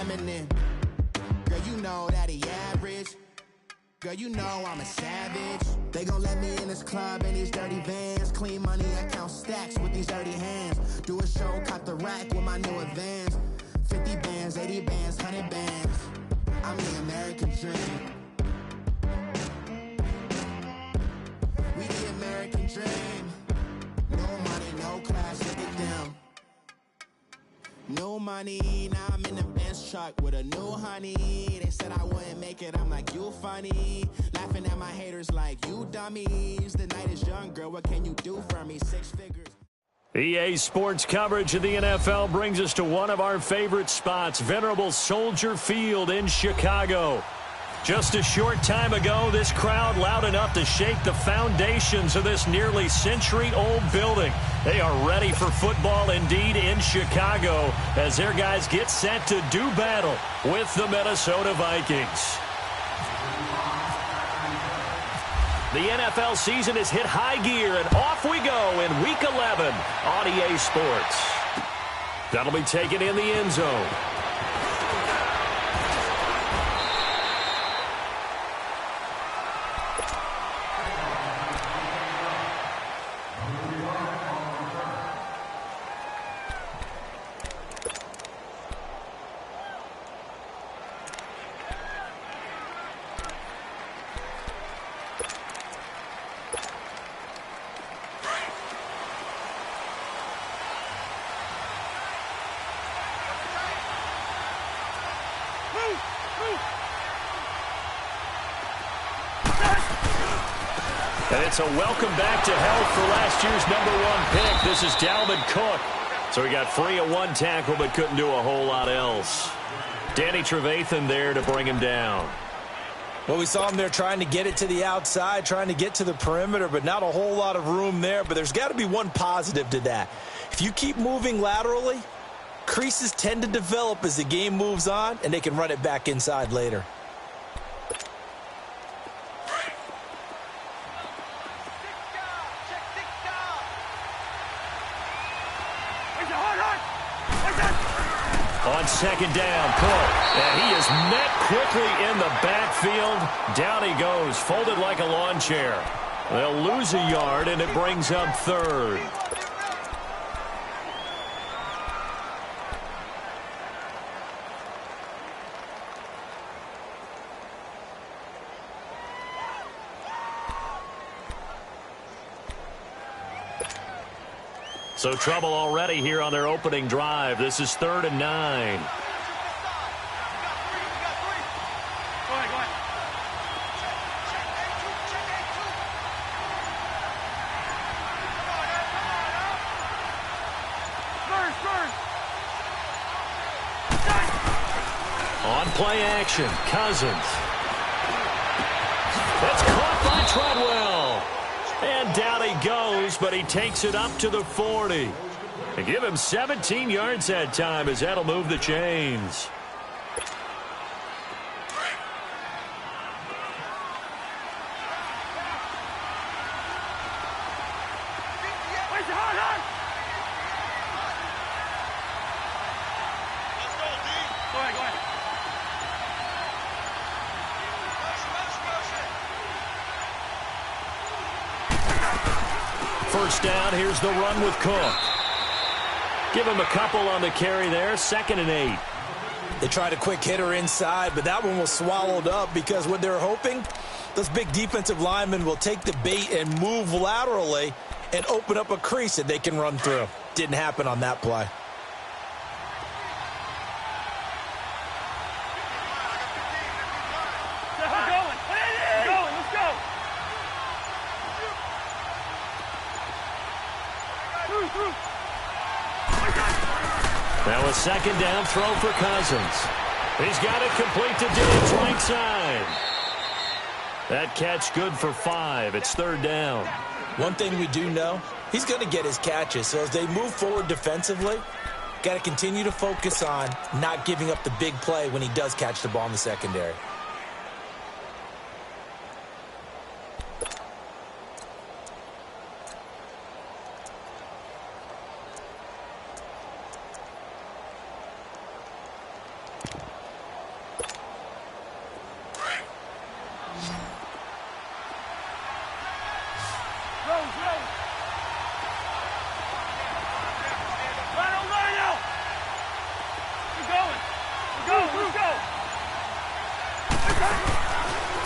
feminine. Girl, you know that he average. Girl, you know I'm a savage. They gon' let me in this club in these dirty Vans. Clean money, I count stacks with these dirty hands. Do a show, cop the rack with my new advance. 50 bands, 80 bands, 100 bands. I'm the American dream. We the American dream. No money, no class, look at them. No money, now I'm in the Benz truck with a new honey. They said I wouldn't make it, I'm like, you funny. Laughing at my haters like, you dummies. The night is young, girl, what can you do for me? 6 figures. EA Sports coverage of the NFL brings us to one of our favorite spots, venerable Soldier Field in Chicago. Just a short time ago, this crowd loud enough to shake the foundations of this nearly century-old building. They are ready for football indeed in Chicago as their guys get set to do battle with the Minnesota Vikings. The NFL season has hit high gear, and off we go in Week 11 on EA Sports. That'll be taken in the end zone. And it's a welcome back to health for last year's #1 pick. This is Dalvin Cook. So he got free of 1 tackle but couldn't do a whole lot else. Danny Trevathan there to bring him down. Well, we saw him there trying to get it to the outside, trying to get to the perimeter, but not a whole lot of room there. But there's got to be one positive to that. If you keep moving laterally, creases tend to develop as the game moves on, and they can run it back inside later. On second down, Cook. And he is met quickly in the backfield. Down he goes, folded like a lawn chair. They'll lose a yard, and it brings up 3rd. So trouble already here on their opening drive. This is 3rd and 9. On play action, Cousins. That's caught by Treadwell. And down he goes, but he takes it up to the 40. And give him 17 yards that time as that'll move the chains. First down, here's the run with Cook. Give him a couple on the carry there, 2nd and 8. They tried a quick hitter inside, but that one was swallowed up because what they're hoping, those big defensive linemen will take the bait and move laterally and open up a crease that they can run through. Didn't happen on that play. Now a 2nd down throw for Cousins. He's got it complete to Diggs, right side. That catch good for 5. It's 3rd down. One thing we do know, he's going to get his catches. So as they move forward defensively, got to continue to focus on not giving up the big play when he does catch the ball in the secondary.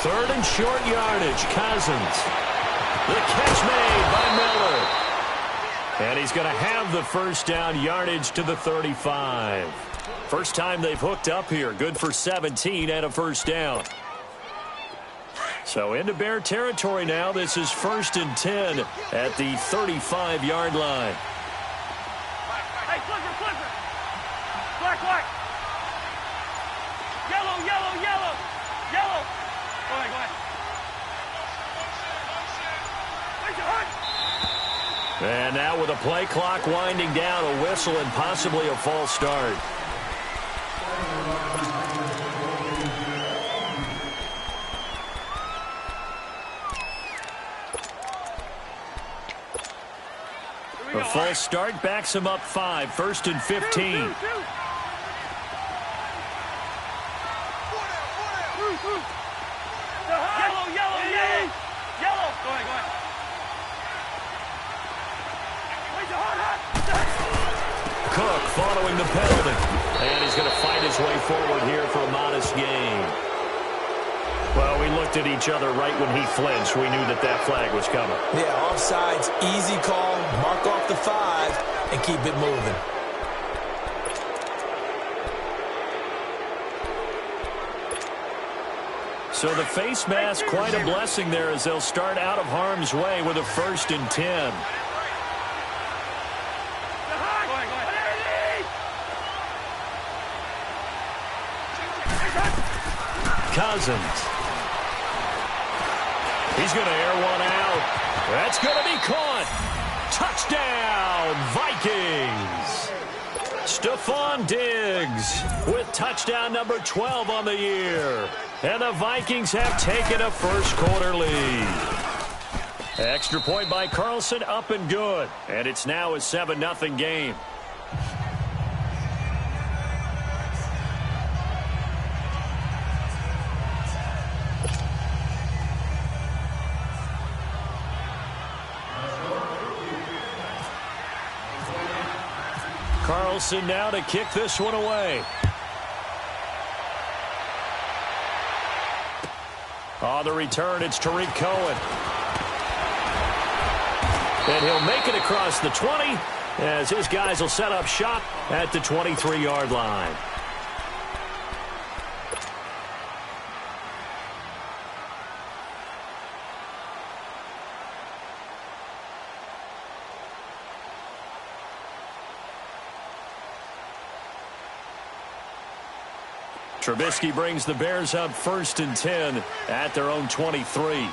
Third and short yardage. Cousins. The catch made by Miller. And he's going to have the first down, yardage to the 35. First time they've hooked up here. Good for 17 and a first down. So into Bear territory now. This is 1st and 10 at the 35-yard line. Hey, flipper. Black. Yellow. Go ahead. And now with a play clock winding down, a whistle and possibly a false start. A false start backs him up 5. 1st and 15. Yellow. Go ahead. Cook following the penalty. And he's going to fight his way forward here for a modest gain. Well, we looked at each other right when he flinched. We knew that flag was coming. Yeah, offsides, easy call. Mark off the 5 and keep it moving. So the face mask, quite a blessing there as they'll start out of harm's way with a 1st and 10. Cousins. He's going to air one out. That's going to be caught. Touchdown, Vikings. Stephon Diggs with touchdown number 12 on the year. And the Vikings have taken a first-quarter lead. Extra point by Carlson, up and good. And it's now a 7-0 game. Carlson now to kick this one away. On the return, it's Tariq Cohen. And he'll make it across the 20 as his guys will set up shop at the 23-yard line. Trubisky brings the Bears up 1st and 10 at their own 23.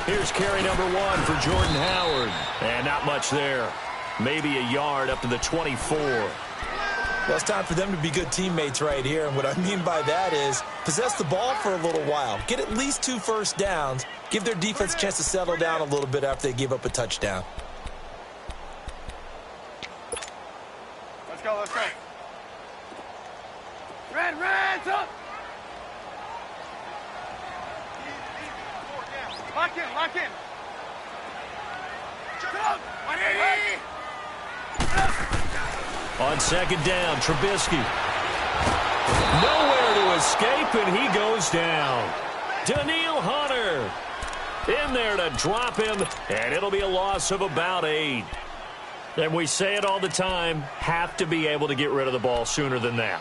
Here's carry number 1 for Jordan Howard. And not much there. Maybe a yard up to the 24. Well, it's time for them to be good teammates right here. And what I mean by that is possess the ball for a little while. Get at least 2 first downs. Give their defense a chance to settle down a little bit after they give up a touchdown. Let's go. Red, up. Lock in. On 2nd down, Trubisky. Nowhere to escape, and he goes down. Daniil Hunter in there to drop him, and it'll be a loss of about 8. And we say it all the time, have to be able to get rid of the ball sooner than that.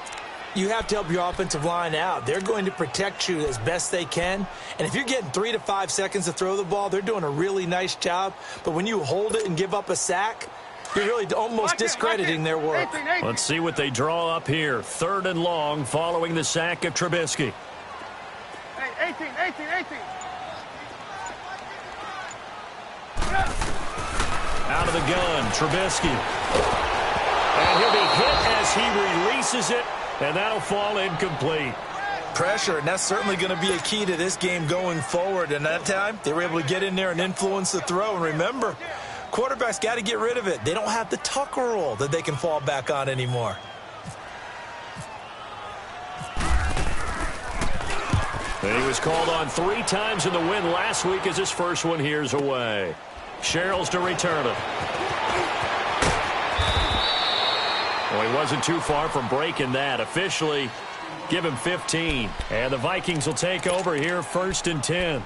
You have to help your offensive line out. They're going to protect you as best they can. And if you're getting 3 to 5 seconds to throw the ball, they're doing a really nice job. But when you hold it and give up a sack, you're really almost discrediting their work. Let's see what they draw up here. 3rd and long following the sack of Trubisky. 18. Out of the gun, Trubisky. And he'll be hit as he releases it, and that'll fall incomplete. Pressure, and that's certainly going to be a key to this game going forward. And that time, they were able to get in there and influence the throw. And remember, quarterbacks got to get rid of it. They don't have the Tucker rule that they can fall back on anymore. And he was called on 3 times in the win last week as his first one here's away. Sherrills to return it. Well, he wasn't too far from breaking that. Officially, give him 15. And the Vikings will take over here 1st and 10.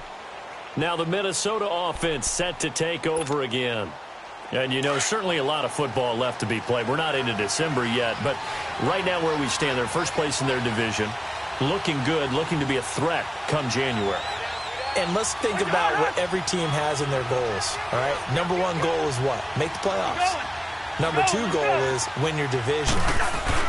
Now the Minnesota offense set to take over again. And, you know, certainly a lot of football left to be played. We're not into December yet, but right now where we stand, they're first place in their division. Looking good, looking to be a threat come January. And let's think about what every team has in their goals, all right? Number one goal is what? Make the playoffs. Number two goal is win your division.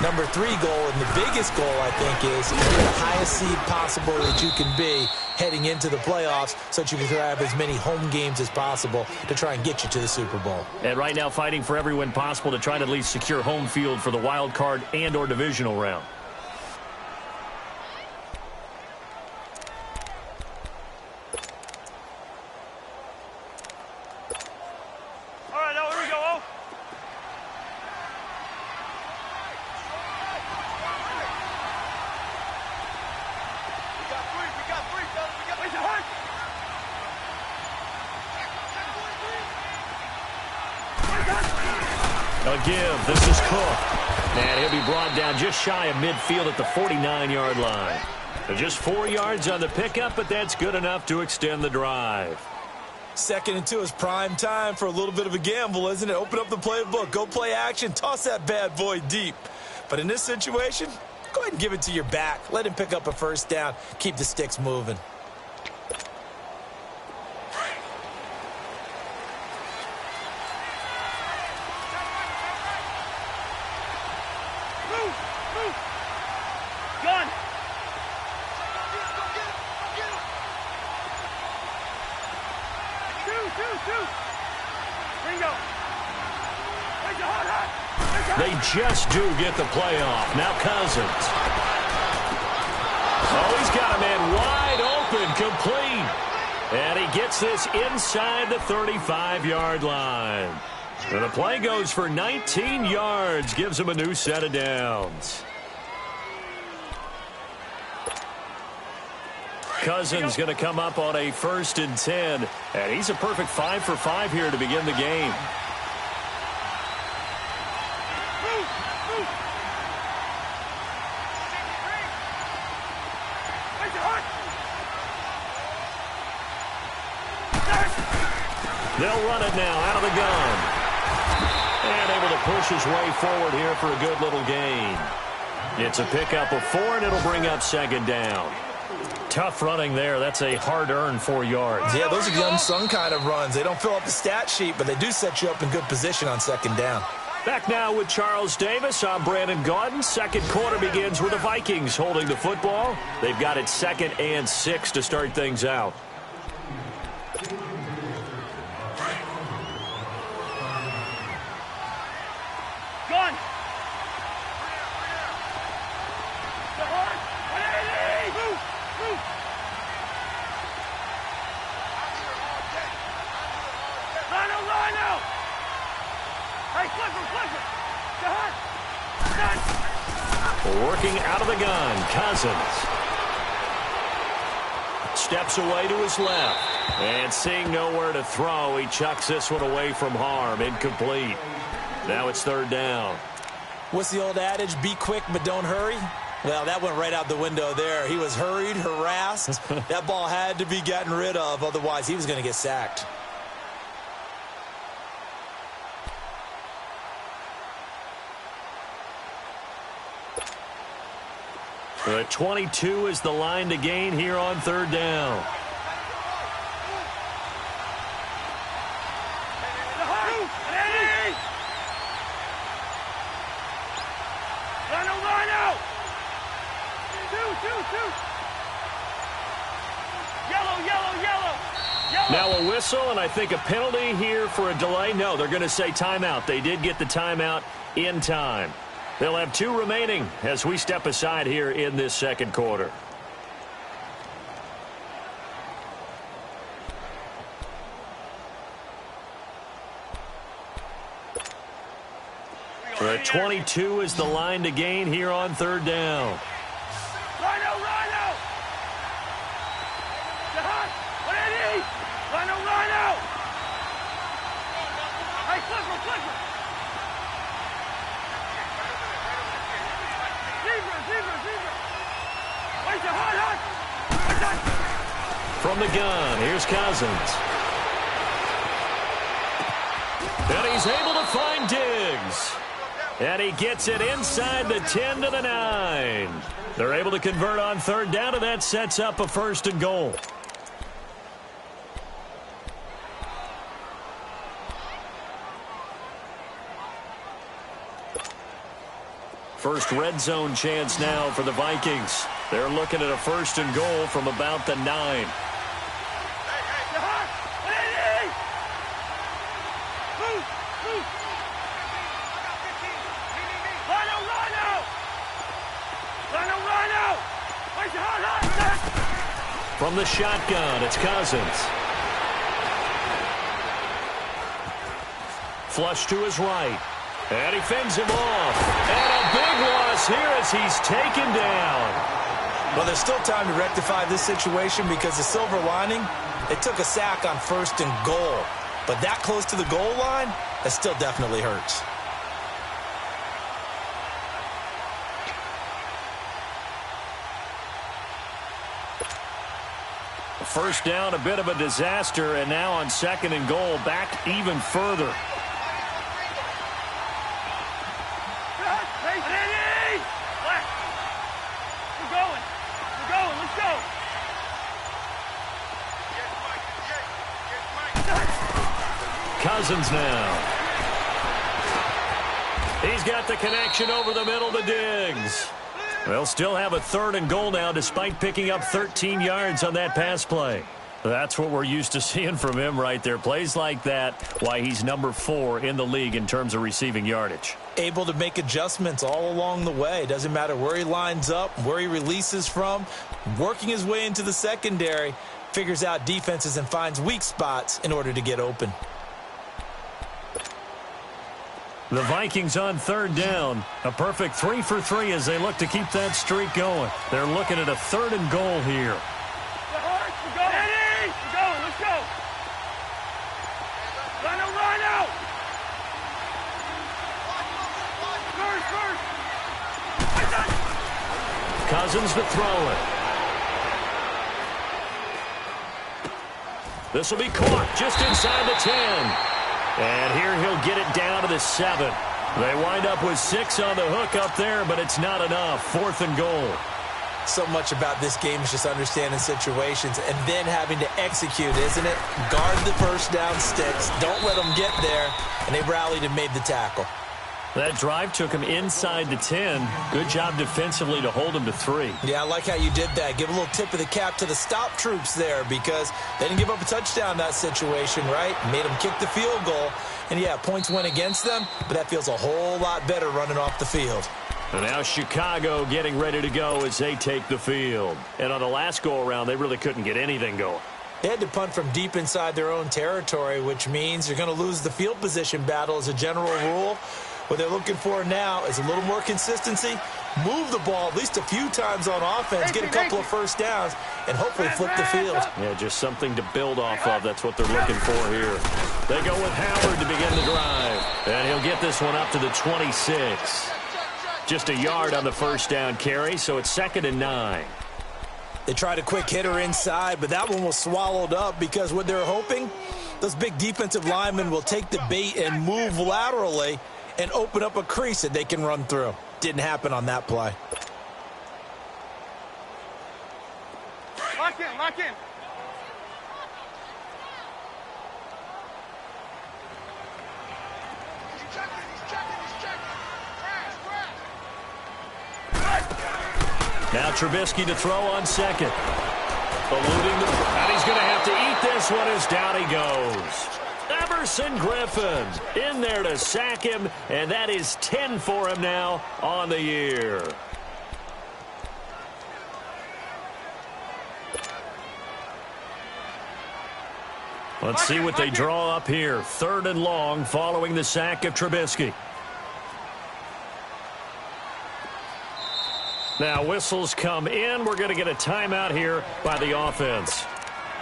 Number three goal, and the biggest goal, I think, is to be the highest seed possible that you can be heading into the playoffs so that you can have as many home games as possible to try and get you to the Super Bowl. And right now fighting for every win possible to try to at least secure home field for the wild card and or divisional round. A give. This is Cook. And he'll be brought down just shy of midfield at the 49-yard line. So just 4 yards on the pickup, but that's good enough to extend the drive. 2nd and 2 is prime time for a little bit of a gamble, isn't it? Open up the playbook, go play action, toss that bad boy deep. But in this situation, go ahead and give it to your back. Let him pick up a 1st down. Keep the sticks moving. They just do get the playoff. Now Cousins. Oh, he's got a man wide open, complete. And he gets this inside the 35-yard line. And the play goes for 19 yards, gives him a new set of downs. Cousins going to come up on a 1st and 10. And he's a perfect 5 for 5 here to begin the game. They'll run it now out of the gun. And able to push his way forward here for a good little gain. It's a pickup of 4, and it'll bring up 2nd down. Tough running there. That's a hard-earned 4 yards. Yeah, those are the unsung kind of runs. They don't fill up the stat sheet, but they do set you up in good position on 2nd down. Back now with Charles Davis. I'm Brandon Gaudin. 2nd quarter begins with the Vikings holding the football. They've got it 2nd and 6 to start things out. Working out of the gun, Cousins. Steps away to his left. And seeing nowhere to throw, he chucks this one away from harm. Incomplete. Now it's 3rd down. What's the old adage? Be quick, but don't hurry. Well, that went right out the window there. He was hurried, harassed. That ball had to be gotten rid of. Otherwise, he was going to get sacked. The 22 is the line to gain here on 3rd down. Now a whistle, and I think a penalty here for a delay. No, they're going to say timeout. They did get the timeout in time. They'll have 2 remaining as we step aside here in this 2nd quarter. The 22 is the line to gain here on 3rd down. from the gun. Here's Cousins. And he's able to find Diggs. And he gets it inside the 10 to the 9. They're able to convert on third down, and that sets up a 1st and goal. First red zone chance now for the Vikings. They're looking at a 1st and goal from about the 9. From the shotgun, it's Cousins. Flush to his right. And he fends him off. And a big loss here as he's taken down. Well, there's still time to rectify this situation because the silver lining, it took a sack on 1st and goal. But that close to the goal line, that still definitely hurts. First down, a bit of a disaster, and now on 2nd and goal, back even further. Cousins now. He's got the connection over the middle to Diggs. They'll still have a 3rd and goal now despite picking up 13 yards on that pass play. That's what we're used to seeing from him right there. Plays like that, why he's number 4 in the league in terms of receiving yardage. Able to make adjustments all along the way. Doesn't matter where he lines up, where he releases from. Working his way into the secondary, figures out defenses and finds weak spots in order to get open. The Vikings on 3rd down. A perfect 3 for 3 as they look to keep that streak going. They're looking at a 3rd and goal here. We're going. Let's go. Run out. First. Cousins to throw it. This will be caught just inside the 10. And here he'll get it down to the 7. They wind up with 6 on the hook up there, but it's not enough. 4th and goal. So much about this game is just understanding situations and then having to execute, isn't it? Guard the first down sticks. Don't let them get there. And they rallied and made the tackle. That drive took him inside the 10. Good job defensively to hold him to 3. Yeah, I like how you did that. Give a little tip of the cap to the stop troops there because they didn't give up a touchdown in that situation, right? Made them kick the field goal. And, yeah, points went against them, but that feels a whole lot better running off the field. And now Chicago getting ready to go as they take the field. And on the last go-around, they really couldn't get anything going. They had to punt from deep inside their own territory, which means you're going to lose the field position battle as a general rule. What they're looking for now is a little more consistency, move the ball at least a few times on offense, get a couple of first downs, and hopefully flip the field. Yeah, just something to build off of. That's what they're looking for here. They go with Howard to begin the drive. And he'll get this one up to the 26. Just a yard on the first down carry, so it's 2nd and 9. They tried a quick hitter inside, but that one was swallowed up because what they're hoping, those big defensive linemen will take the bait and move laterally and open up a crease that they can run through. Didn't happen on that play. Lock in. Now Trubisky to throw on 2nd. Eluding the... And he's going to have to eat this one as down he goes. Everson Griffin in there to sack him, and that is 10 for him now on the year. Let's see what they draw up here. 3rd and long following the sack of Trubisky. Now whistles come in. We're going to get a timeout here by the offense.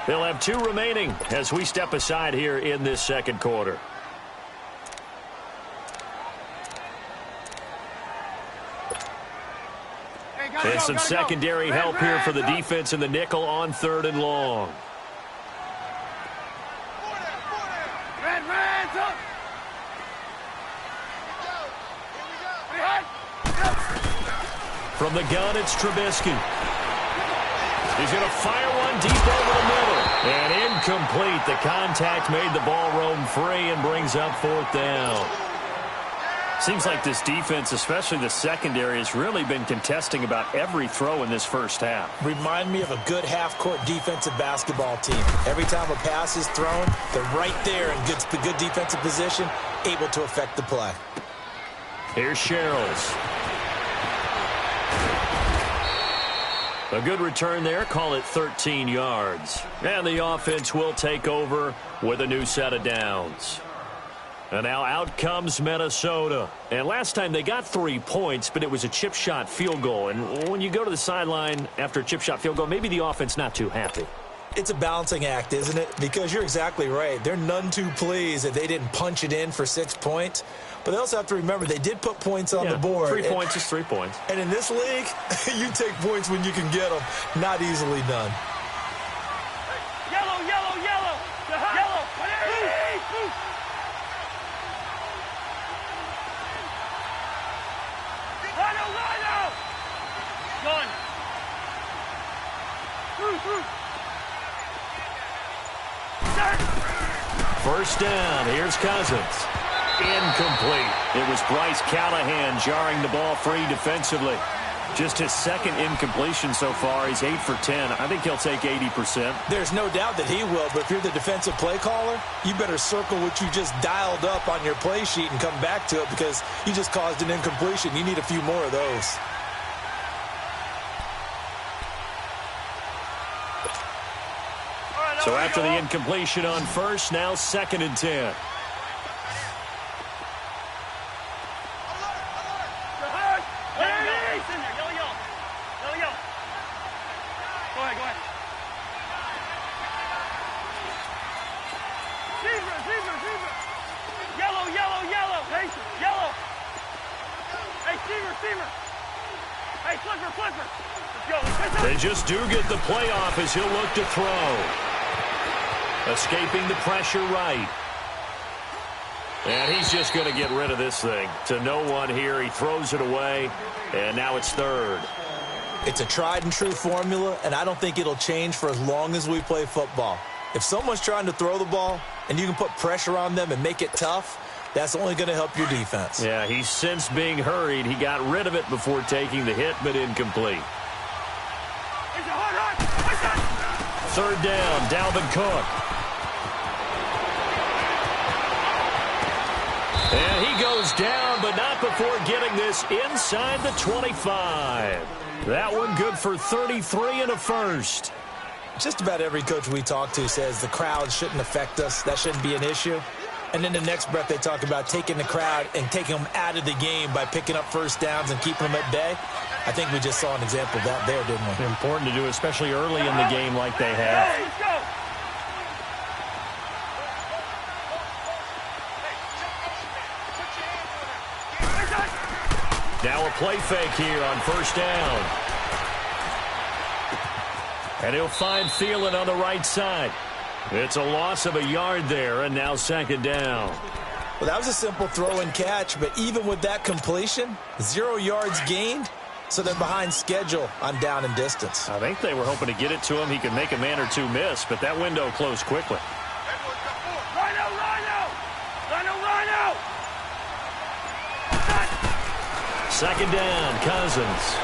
They'll have 2 remaining as we step aside here in this 2nd quarter. And some secondary help here for the defense in the nickel on 3rd and long. Hands up. From the gun, it's Trubisky. He's going to fire one deep over the middle. And incomplete. The contact made the ball roam free and brings up 4th down. Seems like this defense, especially the secondary, has really been contesting about every throw in this first half. Remind me of a good half-court defensive basketball team. Every time a pass is thrown, they're right there in good defensive position, able to affect the play. Here's Sherrills. A good return there. Call it 13 yards. And the offense will take over with a new set of downs. And now out comes Minnesota. And last time they got 3 points, but it was a chip shot field goal. And when you go to the sideline after a chip shot field goal, maybe the offense not too happy. It's a balancing act, isn't it? Because you're exactly right. They're none too pleased that they didn't punch it in for 6 points. But they also have to remember they did put points on the board. 3 points is 3 points. And in this league, you take points when you can get them. Not easily done. Yellow, yellow, yellow. Yellow. Move. Line out. Done. Through. First down. Here's Cousins. Incomplete. It was Bryce Callahan jarring the ball free defensively. Just his second incompletion so far. He's 8 for 10. I think he'll take 80%. There's no doubt that he will, but if you're the defensive play caller, you better circle what you just dialed up on your play sheet and come back to it because you just caused an incompletion. You need a few more of those. So after the incompletion on first, now 2nd and 10. They just do get the playoff as he'll look to throw. Escaping the pressure right. And he's just going to get rid of this thing. To no one here. He throws it away. And now it's 3rd. It's a tried and true formula, and I don't think it'll change for as long as we play football. If someone's trying to throw the ball and you can put pressure on them and make it tough, that's only going to help your defense. Yeah, he's since being hurried. He got rid of it before taking the hit, but incomplete. 3rd down, Dalvin Cook. And he goes down, but not before getting this inside the 25. That one good for 33 and a first. Just about every coach we talk to says the crowd shouldn't affect us. That shouldn't be an issue. And in the next breath, they talk about taking the crowd and taking them out of the game by picking up first downs and keeping them at bay. I think we just saw an example of that there, didn't we? Important to do, especially early in the game like they have. Let's go. Now a play fake here on first down. And he'll find Thielen on the right side. It's a loss of a yard there, and now 2nd down. Well, that was a simple throw and catch, but even with that completion, 0 yards gained, so they're behind schedule on down and distance. I think they were hoping to get it to him. He could make a man or two miss, but that window closed quickly. Rhino! 2nd down, Cousins.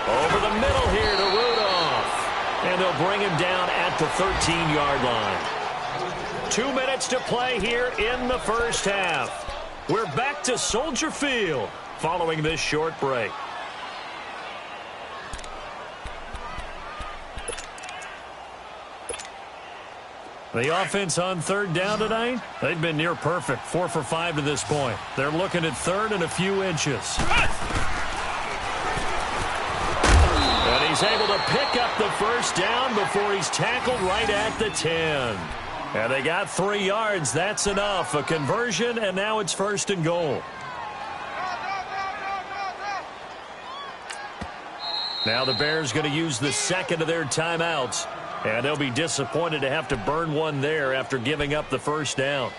Over the middle here to Rudolph. And they'll bring him down at the 13-yard line. 2 minutes to play here in the first half. We're back to Soldier Field following this short break. The offense on 3rd down tonight, they've been near perfect. 4 for 5 to this point. They're looking at 3rd and a few inches. And he's able to pick up the first down before he's tackled right at the 10. And they got 3 yards. That's enough. A conversion, and now it's 1st and goal. Now the Bears going to use the second of their timeouts. And they'll be disappointed to have to burn one there after giving up the first down.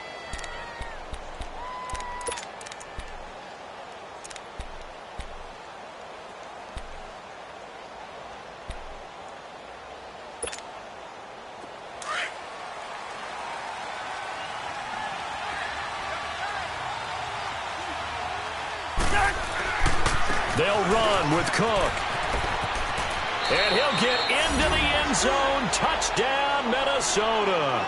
They'll run with Cook. And he'll get into the end zone. Touchdown, Minnesota.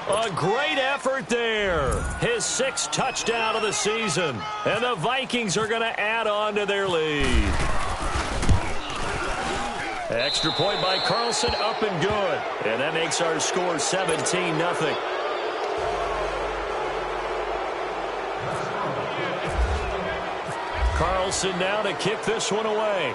A great effort there. His 6th touchdown of the season. And the Vikings are going to add on to their lead. Extra point by Carlson, up and good. And that makes our score 17-0. Carlson now to kick this one away.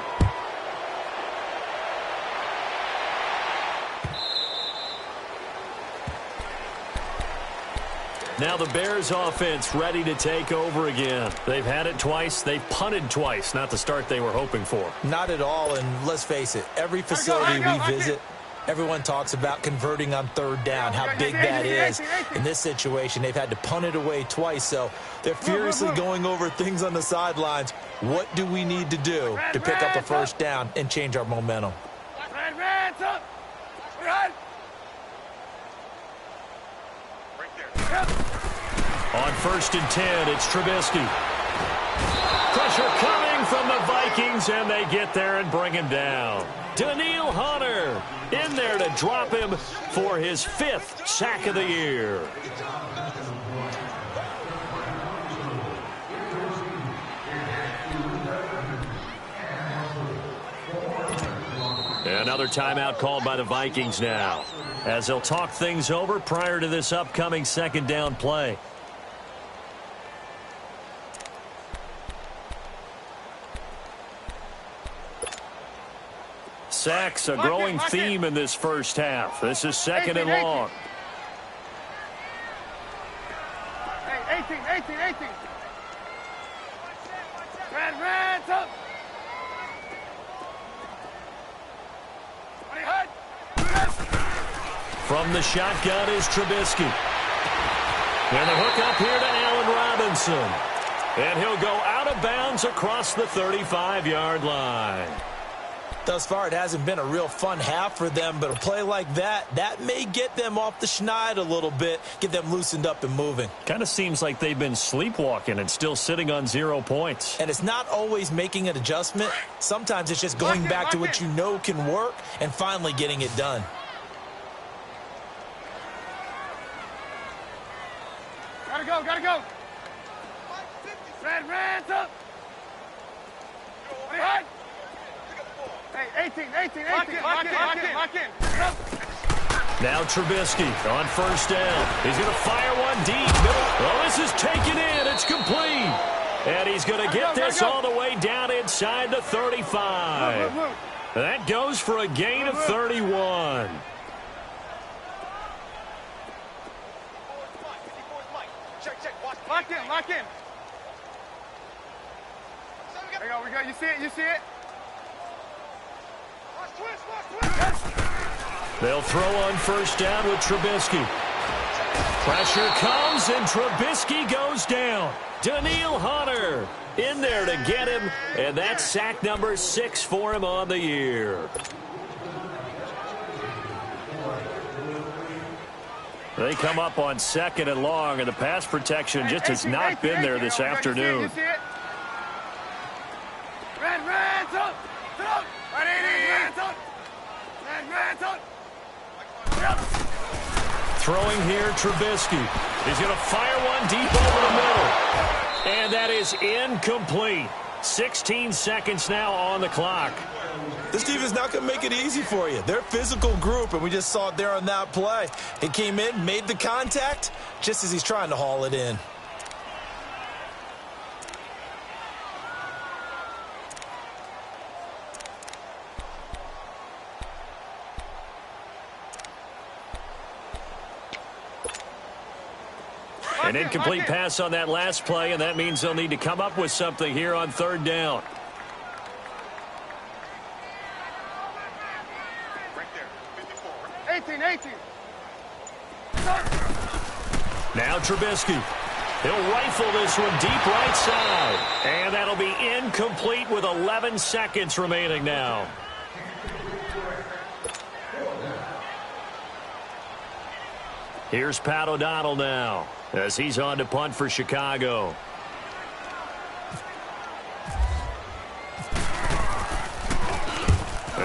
Now the Bears offense ready to take over again. They've had it twice. They've punted twice. Not the start they were hoping for. Not at all, and let's face it, every facility we visit, everyone talks about converting on 3rd down, how big that is. In this situation, they've had to punt it away twice, so they're furiously going over things on the sidelines. What do we need to do to pick up a 1st down and change our momentum? On 1st and 10, it's Trubisky. Pressure coming from the Vikings, and they get there and bring him down. Daniil Hunter in there to drop him for his 5th sack of the year. Another timeout called by the Vikings now, as they'll talk things over prior to this upcoming 2nd down play. Sacks, a growing theme in this first half. This is 2nd and long. 18. Red, up. From the shotgun is Trubisky. And the hook up here to Allen Robinson. And he'll go out of bounds across the 35-yard line. Thus far, it hasn't been a real fun half for them, but a play like that may get them off the schneid a little bit, get them loosened up and moving. Kind of seems like they've been sleepwalking and still sitting on 0 points. And it's not always making an adjustment. Sometimes it's just going back to what you know can work and finally getting it done. Gotta go. Red, up. Hey, 18. Lock in. Now Trubisky on 1st down. He's going to fire one deep. Well, this is taken in. It's complete. And he's going to get this all the way down inside the 35. That goes for a gain of 31. Lock in. There we go. You see it? They'll throw on 1st down with Trubisky. Pressure comes, and Trubisky goes down. Daniil Hunter in there to get him, and that's sack number 6 for him on the year. They come up on 2nd and long, and the pass protection just has not been there this afternoon. You see it? Red, up. Throwing here, Trubisky. He's going to fire one deep over the middle. And that is incomplete. 16 seconds now on the clock. This team is not going to make it easy for you. They're a physical group, and we just saw it there on that play. He came in, made the contact, just as he's trying to haul it in. An incomplete pass on that last play, and that means they'll need to come up with something here on 3rd down. Now Trubisky. He'll rifle this one deep right side. And that'll be incomplete with 11 seconds remaining now. Here's Pat O'Donnell now as he's on to punt for Chicago.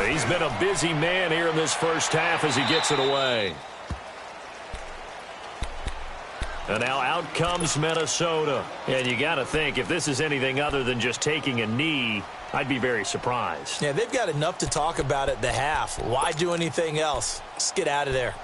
He's been a busy man here in this first half as he gets it away. And now out comes Minnesota. And you got to think, if this is anything other than just taking a knee, I'd be very surprised. Yeah, they've got enough to talk about at the half. Why do anything else? Just get out of there.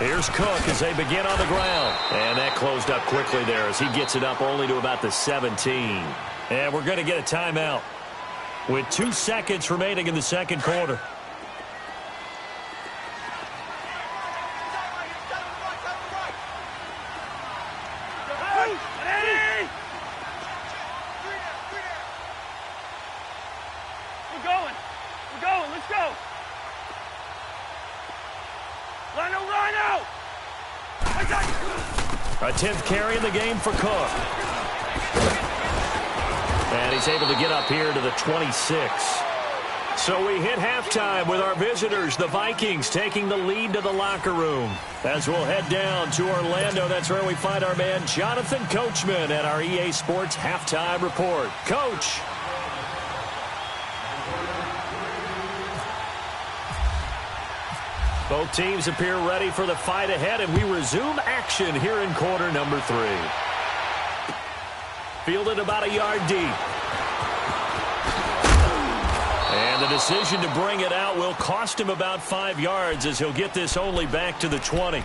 Here's Cook as they begin on the ground. And that closed up quickly there as he gets it up only to about the 17. And we're going to get a timeout with 2 seconds remaining in the second quarter. We're going. Let's go. Rhino! A 10th carry in the game for Cook. And he's able to get up here to the 26. So we hit halftime with our visitors, the Vikings, taking the lead to the locker room. As we'll head down to Orlando, that's where we find our man Jonathan Coachman at our EA Sports Halftime Report. Coach. Both teams appear ready for the fight ahead, and we resume action here in quarter number 3. Fielded about a yard deep. And the decision to bring it out will cost him about 5 yards as he'll get this only back to the 20.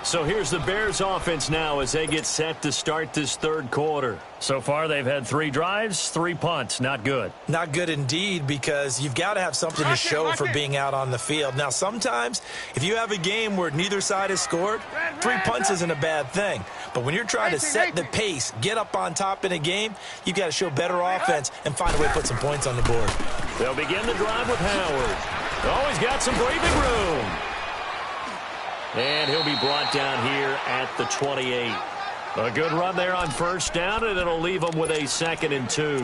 So here's the Bears offense now as they get set to start this third quarter. So far they've had 3 drives, 3 punts. Not good. Not good indeed, because you've got to have something to show for being out on the field. Now sometimes if you have a game where neither side has scored, 3 punts isn't a bad thing. But when you're trying to set the pace, get up on top in a game, you've got to show better offense and find a way to put some points on the board. They'll begin the drive with Howard. Oh, he's got some breathing room. And he'll be brought down here at the 28. A good run there on first down, and it'll leave them with a 2nd and 2.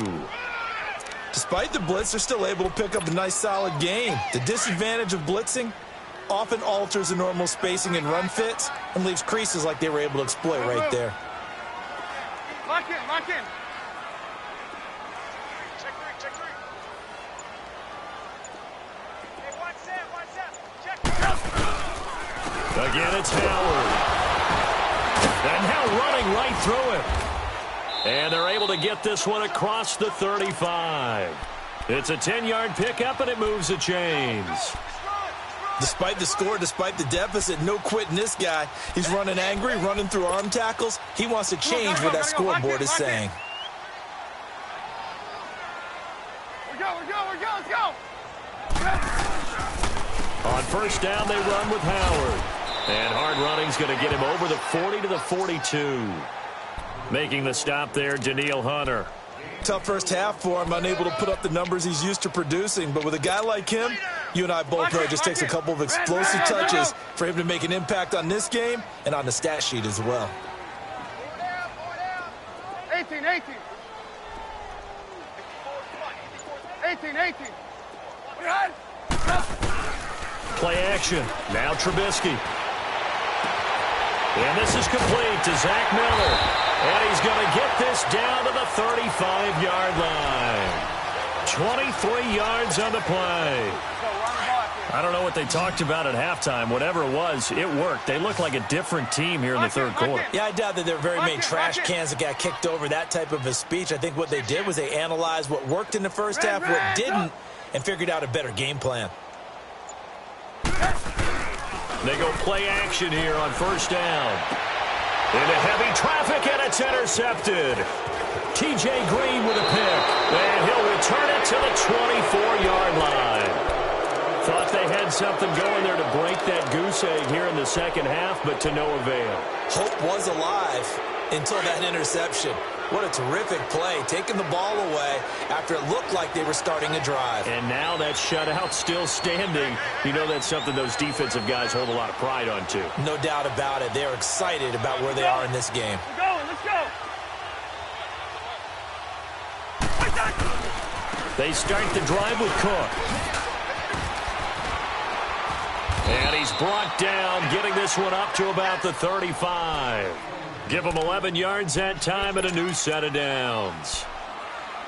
Despite the blitz, they're still able to pick up a nice, solid gain. The disadvantage of blitzing often alters the normal spacing and run fits and leaves creases like they were able to exploit right there. Lock in. Check 3. Hey, watch that. Check. Again, it's Howard. And now running right through him. And they're able to get this one across the 35. It's a 10-yard pickup, and it moves the chains. Despite the score, despite the deficit, no quitting this guy. He's running angry, running through arm tackles. He wants to change what that scoreboard is saying. We're go. Let's go. On first down, they run with Howard. And hard running's going to get him over the 40 to the 42. Making the stop there, Daniil Hunter. Tough first half for him, unable to put up the numbers he's used to producing. But with a guy like him, you and I both know it just takes a couple of explosive touches for him to make an impact on this game and on the stat sheet as well. 18. 18. Play action. Now Trubisky. And this is complete to Zach Miller. And he's going to get this down to the 35-yard line. 23 yards on the play. I don't know what they talked about at halftime. Whatever it was, it worked. They look like a different team here in the third quarter. Yeah, I doubt that there are very many trash cans that got kicked over, that type of a speech. I think what they did was they analyzed what worked in the first half, what didn't, and figured out a better game plan. They go play action here on first down. Into heavy traffic, and it's intercepted. T.J. Green with a pick. And he'll return it to the 24-yard line. Thought they had something going there to break that goose egg here in the second half, but to no avail. Hope was alive until that interception. What a terrific play, taking the ball away after it looked like they were starting a drive. And now that shutout still standing. You know that's something those defensive guys hold a lot of pride on, too. No doubt about it. They're excited about where they are in this game. Let's go. They start the drive with Cook. And he's brought down, getting this one up to about the 35. Give him 11 yards that time and a new set of downs.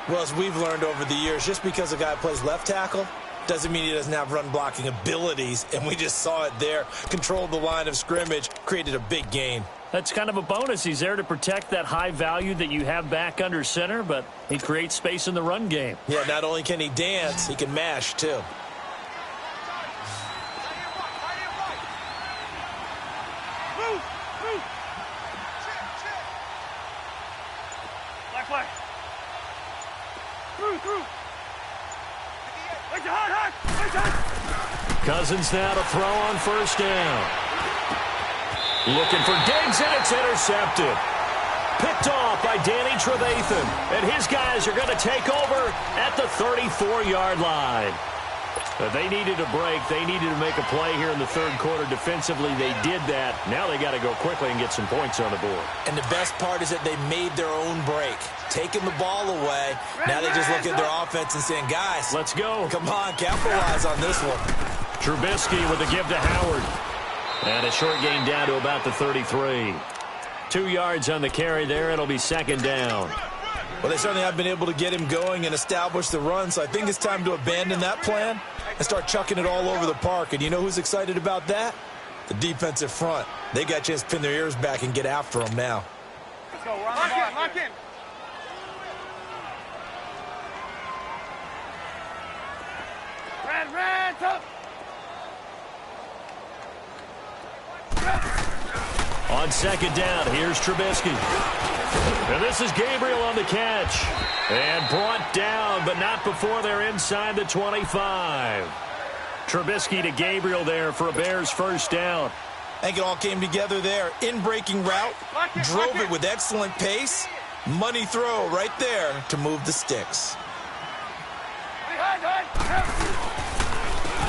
Well, as we've learned over the years, just because a guy plays left tackle doesn't mean he doesn't have run-blocking abilities, and we just saw it there. Controlled the line of scrimmage, created a big gain. That's kind of a bonus. He's there to protect that high value that you have back under center, but he creates space in the run game. Yeah, not only can he dance, he can mash, too. Cousins now to throw on first down. Looking for Diggs, and it's intercepted. Picked off by Danny Trevathan. And his guys are going to take over at the 34-yard line. But they needed a break. They needed to make a play here in the third quarter. Defensively, they did that. Now they got to go quickly and get some points on the board. And the best part is that they made their own break. Taking the ball away. Now they just look at their offense and saying, guys, let's go. Come on, capitalize on this one. Trubisky with a give to Howard. And a short gain down to about the 33. 2 yards on the carry there. It'll be second down. Well, they certainly have been able to get him going and establish the run, so I think it's time to abandon that plan and start chucking it all over the park. And you know who's excited about that? The defensive front. They got a chance to pin their ears back and get after him now. Let's go, Ron. Lock in. Red, up. On second down, here's Trubisky. And this is Gabriel on the catch. And brought down, but not before they're inside the 25. Trubisky to Gabriel there for a Bears first down. I think it all came together there. In-breaking route, drove it with excellent pace. Money throw right there to move the sticks.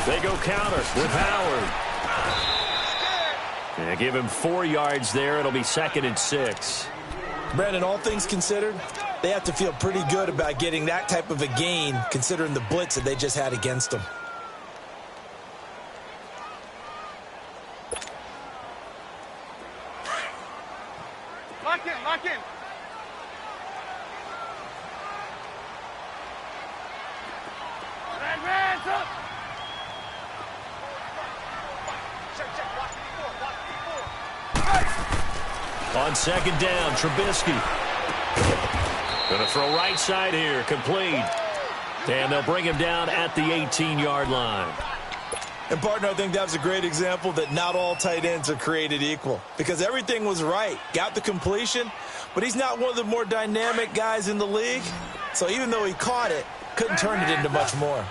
They go counter with Howard. And give him 4 yards there. It'll be second and 6. Brandon, all things considered, they have to feel pretty good about getting that type of a gain considering the blitz that they just had against them. Lock in. Red, up. On second down, Trubisky. Going to throw right side here, complete. And they'll bring him down at the 18-yard line. And, partner, I think that was a great example that not all tight ends are created equal. Because everything was right. Got the completion, but he's not one of the more dynamic guys in the league. So even though he caught it, couldn't turn it into much more.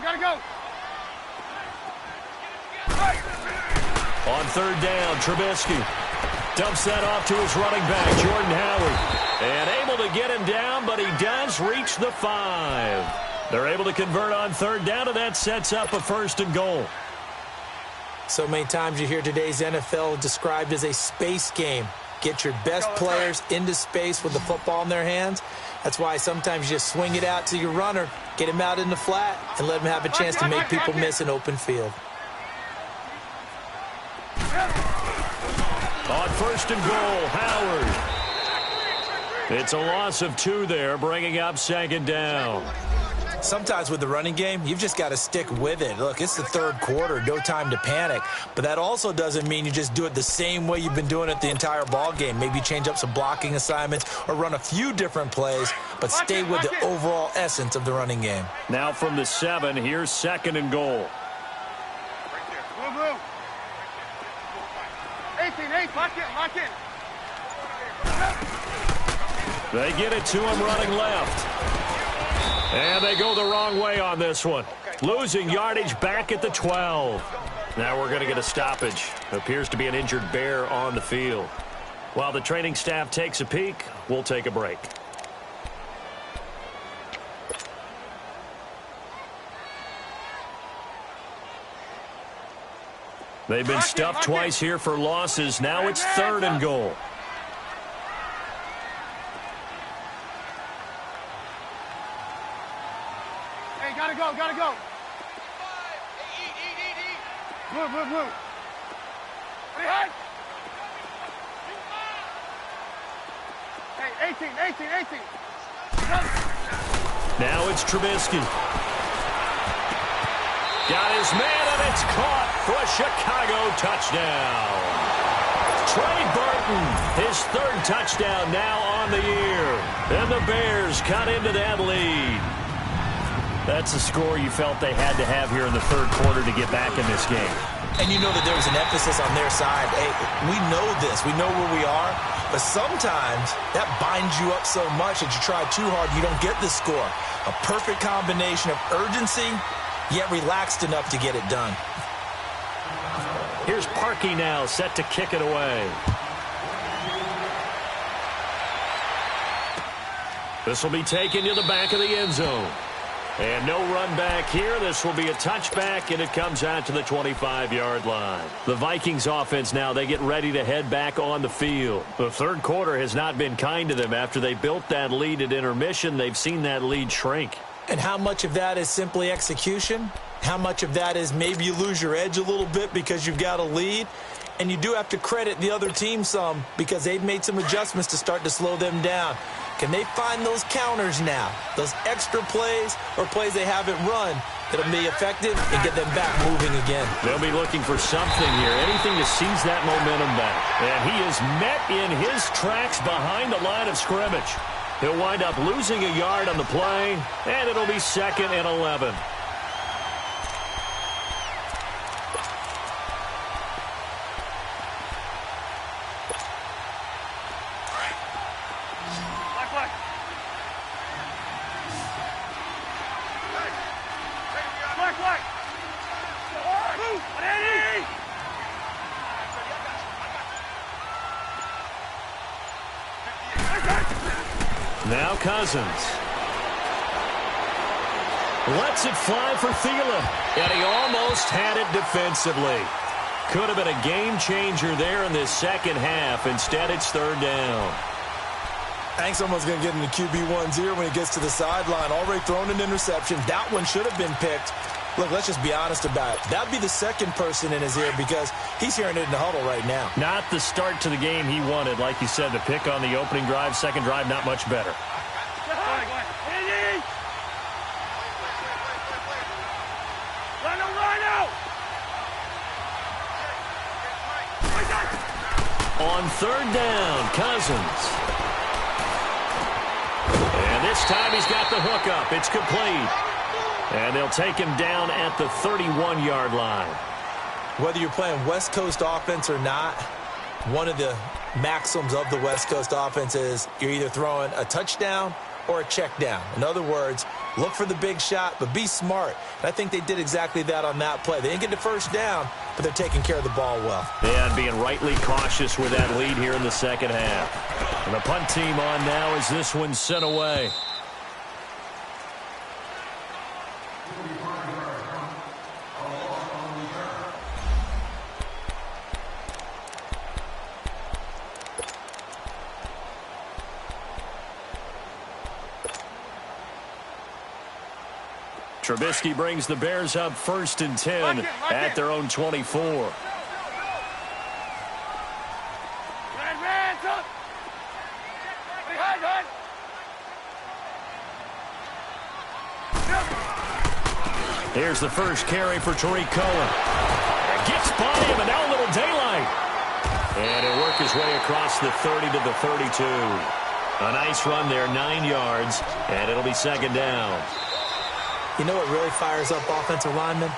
Gotta go. On third down, Trubisky dumps that off to his running back, Jordan Howard. And able to get him down, but he does reach the 5. They're able to convert on third down, and that sets up a first and goal. So many times you hear today's NFL described as a space game. Get your best players into space with the football in their hands. That's why sometimes you just swing it out to your runner, get him out in the flat, and let him have a chance to make people miss an open field. On first and goal, Howard. It's a loss of 2 there, bringing up second down. Sometimes with the running game, you've just got to stick with it. Look, it's the third quarter, no time to panic. But that also doesn't mean you just do it the same way you've been doing it the entire ball game. Maybe change up some blocking assignments or run a few different plays, but stay with the overall essence of the running game. Now from the 7, here's second and goal. 18, lock in. They get it to him running left. And they go the wrong way on this one. Losing yardage back at the 12. Now we're going to get a stoppage. Appears to be an injured bear on the field. While the training staff takes a peek, we'll take a break. They've been stuffed twice here for losses. Now it's 3rd and goal. Hey, gotta go, gotta go. Move, move, move. Hey, hey, 18. Now it's Trubisky. Got his man, and it's caught for a Chicago touchdown. Trey Burton, his 3rd touchdown now on the year. And the Bears cut into that lead. That's a score you felt they had to have here in the 3rd quarter to get back in this game. And you know that there was an emphasis on their side. Hey, we know this. We know where we are. But sometimes that binds you up so much that you try too hard, you don't get the score. A perfect combination of urgency, yet relaxed enough to get it done. Here's Parkey now, set to kick it away. This will be taken to the back of the end zone. And no run back here. This will be a touchback, and it comes out to the 25-yard line. The Vikings offense now, they get ready to head back on the field. The 3rd quarter has not been kind to them. After they built that lead at intermission, they've seen that lead shrink. And how much of that is simply execution? How much of that is maybe you lose your edge a little bit because you've got a lead? And you do have to credit the other team some because they've made some adjustments to start to slow them down. Can they find those counters now, those extra plays or plays they haven't run that'll be effective and get them back moving again? They'll be looking for something here, anything to seize that momentum back. And he is met in his tracks behind the line of scrimmage. He'll wind up losing a yard on the play, and it'll be 2nd and 11. Now Cousins. Lets it fly for Thielen. And he almost had it defensively. Could have been a game changer there in this 2nd half. Instead, it's 3rd down. I think someone's going to get into QB1's ear when he gets to the sideline. Already thrown an interception. That one should have been picked. Look, let's just be honest about it. That'd be the 2nd person in his ear because he's hearing it in the huddle right now. Not the start to the game he wanted. Like you said, the pick on the opening drive, 2nd drive, not much better. On 3rd down, Cousins. And this time he's got the hook up. It's complete. And they'll take him down at the 31-yard line. Whether you're playing West Coast offense or not, one of the maxims of the West Coast offense is you're either throwing a touchdown or a check down. In other words, look for the big shot, but be smart. And I think they did exactly that on that play. They didn't get the 1st down, but they're taking care of the ball well. Yeah, and being rightly cautious with that lead here in the 2nd half. And the punt team on now as this one's sent away. Trubisky brings the Bears up 1st and 10 at their own 24. Here's the first carry for Tariq Cohen. Gets by him, and now a little daylight. And he'll work his way across the 30 to the 32. A nice run there, 9 yards, and it'll be 2nd down. You know what really fires up offensive linemen?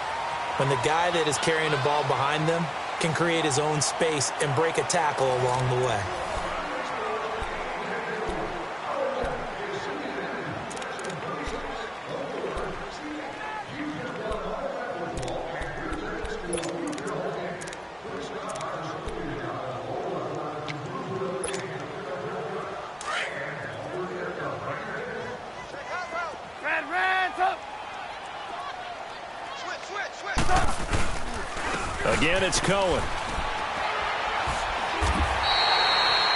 When the guy that is carrying the ball behind them can create his own space and break a tackle along the way. Again, it's Cohen.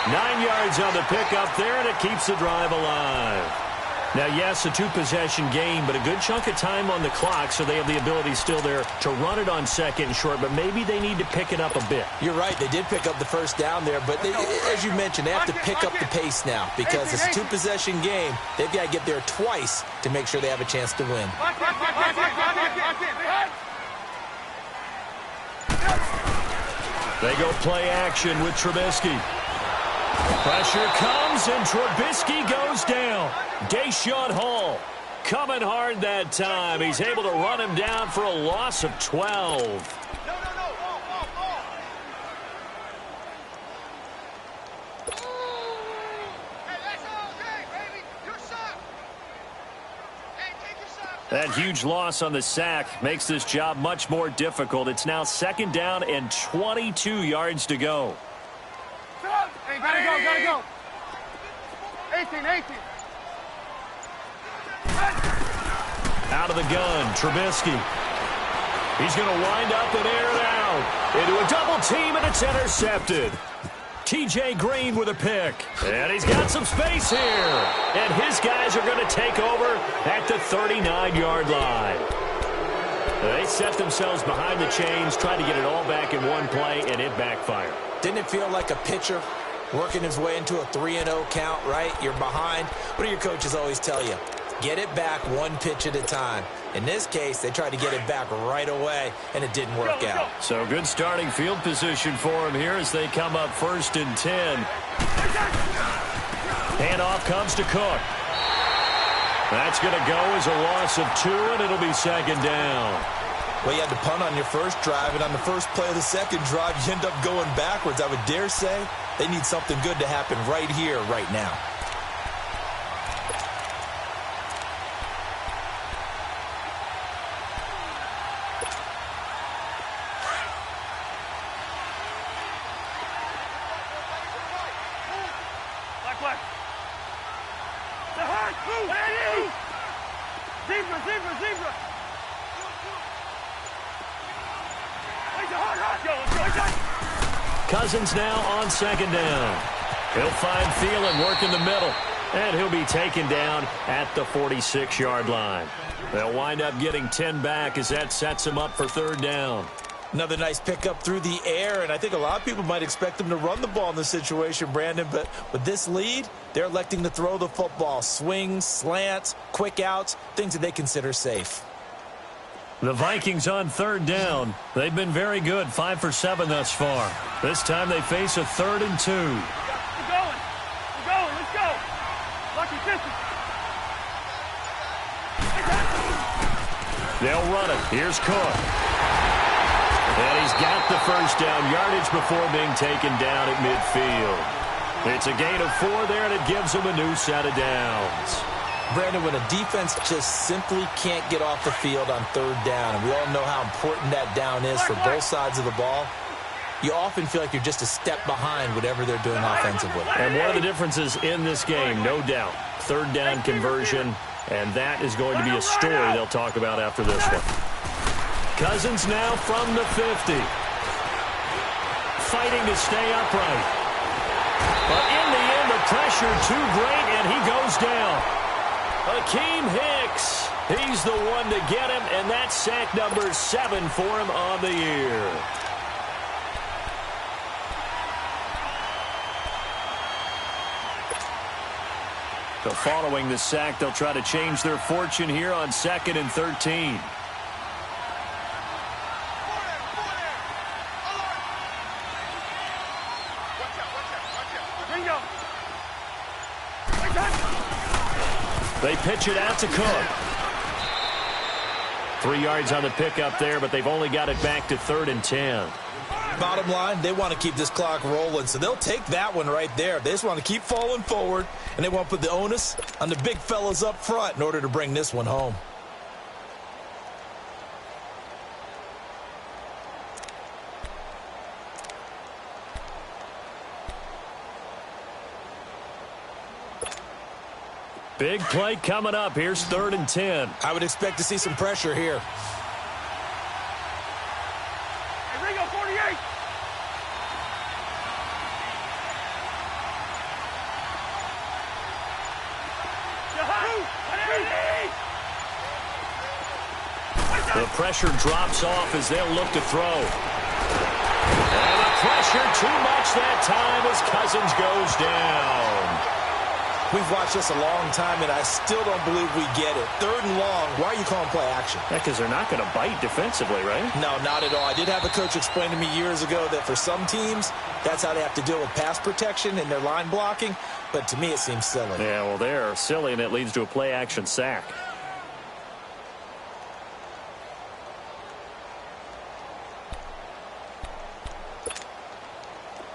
9 yards on the pickup there, and it keeps the drive alive. Now, yes, a two-possession game, but a good chunk of time on the clock, so they have the ability still there to run it on second and short, but maybe they need to pick it up a bit. You're right. They did pick up the first down there, but as you mentioned, they have to pick up the pace now because it's a two-possession game. They've got to get there twice to make sure they have a chance to win. They go play action with Trubisky. Pressure comes, and Trubisky goes down. Deshaun Hall coming hard that time. He's able to run him down for a loss of 12. That huge loss on the sack makes this job much more difficult. It's now 2nd down and 22 yards to go. Hey, gotta go. 18. Out of the gun, Trubisky. He's going to wind up and air it out into a double team, and it's intercepted. T.J. Green with a pick. And he's got some space here. And his guys are going to take over at the 39-yard line. They set themselves behind the chains, tried to get it all back in one play, and it backfired. Didn't it feel like a pitcher working his way into a 3-0 count, right? You're behind. What do your coaches always tell you? Get it back one pitch at a time. In this case, they tried to get it back right away, and it didn't work out. So good starting field position for him here as they come up 1st and 10. Handoff comes to Cook. That's going to go as a loss of 2, and it'll be 2nd down. Well, you had to punt on your first drive, and on the first play of the second drive, you end up going backwards. I would dare say they need something good to happen right here, right now. Zebra. Cousins now on 2nd down. He'll find Thielen working the middle, and he'll be taken down at the 46-yard line. They'll wind up getting 10 back as that sets him up for 3rd down. Another nice pickup through the air, and I think a lot of people might expect them to run the ball in this situation, Brandon, but with this lead, they're electing to throw the football. Swings, slants, quick outs, things that they consider safe. The Vikings on 3rd down. They've been very good, 5 for 7 thus far. This time they face a 3rd and 2. We're going, let's go. Lucky distance. They'll run it. Here's Cook. And he's got the 1st down yardage before being taken down at midfield. It's a gain of 4 there, and it gives them a new set of downs. Brandon, when a defense just simply can't get off the field on 3rd down, and we all know how important that down is for both sides of the ball, you often feel like you're just a step behind whatever they're doing offensively. And one of the differences in this game, no doubt, 3rd down conversion, and that is going to be a story they'll talk about after this one. Cousins now from the 50. Fighting to stay upright. But in the end, the pressure too great, and he goes down. Akeem Hicks, he's the one to get him, and that's sack number 7 for him on the year. So following the sack, they'll try to change their fortune here on 2nd and 13. They pitch it out to Cook. 3 yards on the pickup there, but they've only got it back to 3rd and 10. Bottom line, they want to keep this clock rolling, so they'll take that one right there. They just want to keep falling forward, and they want to put the onus on the big fellas up front in order to bring this one home. Big play coming up. Here's 3rd and 10. I would expect to see some pressure here. Hey, Ringo, 48. The pressure drops off as they'll look to throw. And the pressure too much that time as Cousins goes down. We've watched this a long time, and I still don't believe we get it. 3rd and long. Why are you calling play action? Yeah, because they're not going to bite defensively, right? No, not at all. I did have a coach explain to me years ago that for some teams, that's how they have to deal with pass protection and their line blocking. But to me, it seems silly. Yeah, well, they're silly, and it leads to a play action sack.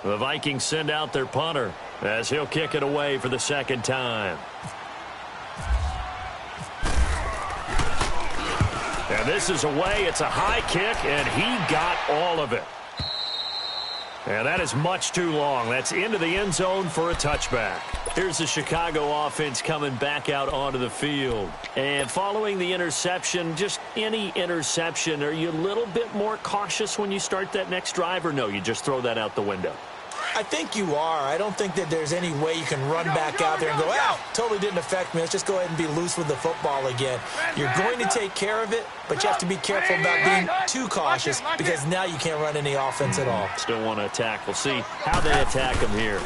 The Vikings send out their punter as he'll kick it away for the 2nd time. And this is away. It's a high kick, and he got all of it. And that is much too long. That's into the end zone for a touchback. Here's the Chicago offense coming back out onto the field. And following the interception, just any interception, are you a little bit more cautious when you start that next drive, or no, you just throw that out the window? I think you are. I don't think that there's any way you can run back out there and go, "Ow, totally didn't affect me. Let's just go ahead and be loose with the football again." You're going to take care of it, but you have to be careful about being too cautious because now you can't run any offense at all. Still want to attack. We'll see how they attack him here.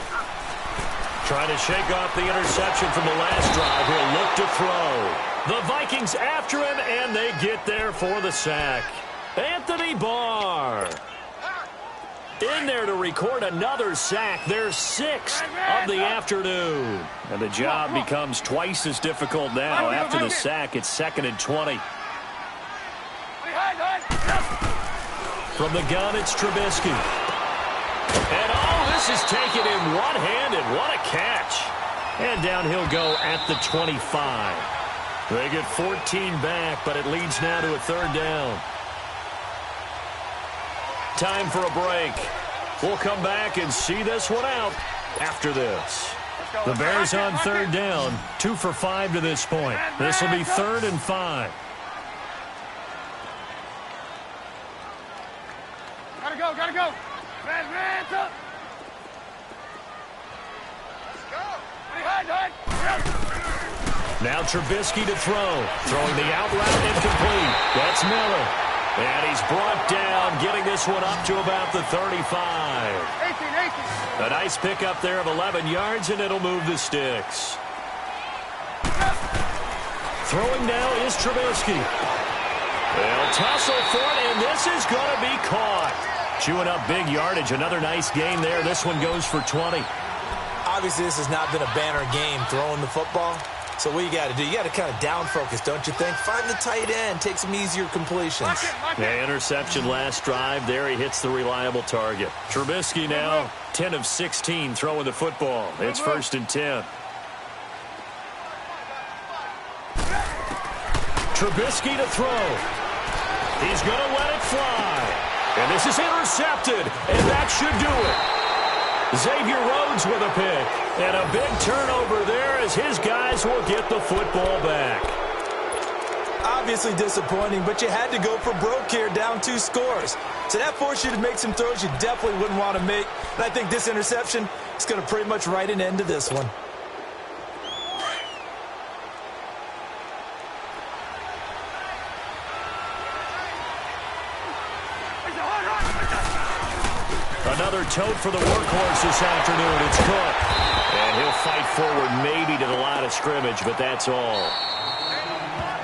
Trying to shake off the interception from the last drive. He'll look to throw. The Vikings after him, and they get there for the sack. Anthony Barr in there to record another sack, their 6th of the afternoon. And the job becomes twice as difficult now. After the sack, it's 2nd and 20. From the gun, it's Trubisky. And this is taken in one-handed. What a catch. And down he'll go at the 25. They get 14 back, but it leads now to a 3rd down. Time for a break. We'll come back and see this one out after this. The Bears on 3rd down, 2 for 5 to this point. This will be 3rd and 5. Gotta go, gotta go. Man's up. Let's go. Now Trubisky to throw. Throwing the out route incomplete. That's Miller. And he's brought down, getting this one up to about the 35. 18. A nice pickup there of 11 yards, and it'll move the sticks. Throwing now is Trubisky. They'll tussle for it, and this is going to be caught. Chewing up big yardage. Another nice gain there. This one goes for 20. Obviously, this has not been a banner game throwing the football. So what you got to do, you got to kind of down focus, don't you think? Find the tight end, take some easier completions. Yeah, interception last drive. There he hits the reliable target. Trubisky now 10 of 16 throwing the football. It's 1st and 10. Trubisky to throw. He's going to let it fly. And this is intercepted, and that should do it. Xavier Rhodes with a pick. And a big turnover there as his guys will get the football back. Obviously disappointing, but you had to go for broke here, down 2 scores. So that forced you to make some throws you definitely wouldn't want to make. And I think this interception is going to pretty much write an end to this one. Another tote for the workhorse this afternoon. It's Cook. And he'll fight forward maybe to the line of scrimmage, but that's all.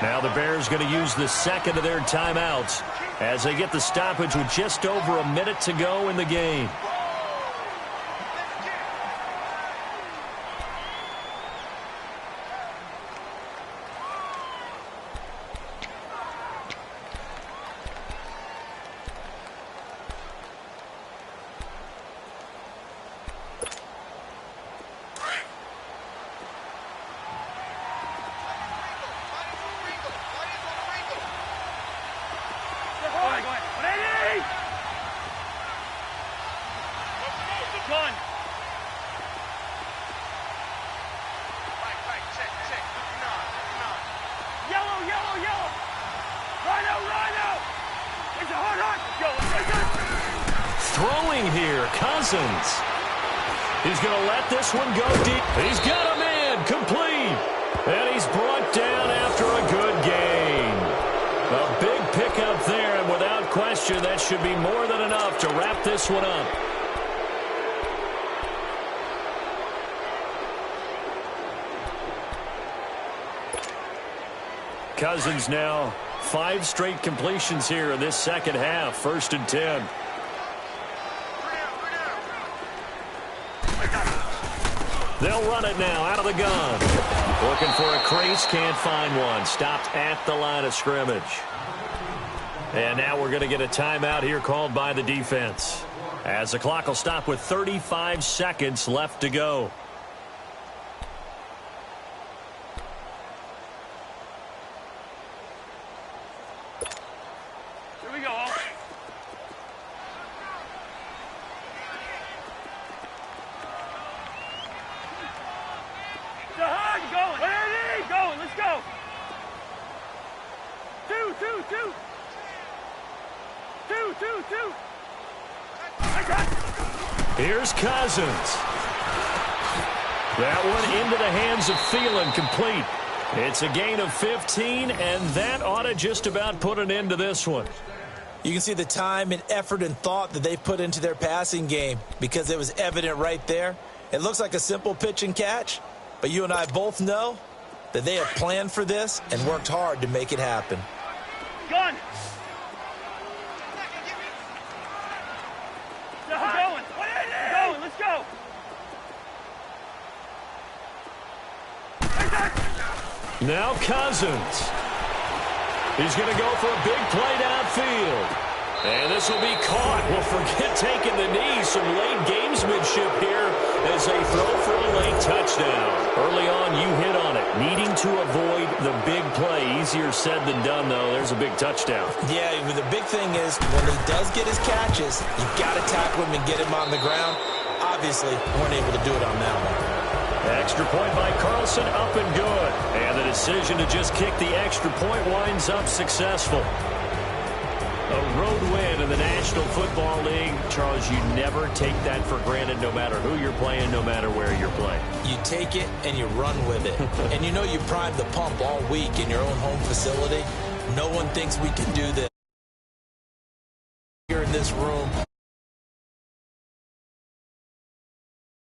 Now the Bears going to use the 2nd of their timeouts as they get the stoppage with just over a minute to go in the game. here. Cousins. He's going to let this one go deep. He's got a man complete. And he's brought down after a good gain. A big pickup there, and without question, that should be more than enough to wrap this one up. Cousins now 5 straight completions here in this second half. 1st and 10. They'll run it now out of the gun. Looking for a crease, can't find one. Stopped at the line of scrimmage. And now we're going to get a timeout here called by the defense, as the clock will stop with 35 seconds left to go. Here we go. Going. Going. Let's go. 2, 2, 2. 2, 2, 2. Here's Cousins. That one into the hands of Thielen, complete. It's a gain of 15, and that ought to just about put an end to this one. You can see the time and effort and thought that they put into their passing game, because it was evident right there. It looks like a simple pitch and catch, but you and I both know that they have planned for this and worked hard to make it happen. Gun. Going. Going. Let's go. Now Cousins. He's going to go for a big play downfield. And this will be caught. Well, forget taking the knee. Some late gamesmanship here as they throw for a late touchdown. Early on, you hit on it. Needing to avoid the big play. Easier said than done, though. There's a big touchdown. Yeah, the big thing is when he does get his catches, you've got to tackle him and get him on the ground. Obviously, weren't able to do it on that one. Extra point by Carlson, up and good. And the decision to just kick the extra point winds up successful. A road win in the National Football League. Charles, you never take that for granted, no matter who you're playing, no matter where you're playing. You take it and you run with it. And you know you primed the pump all week in your own home facility. No one thinks we can do this here in this room.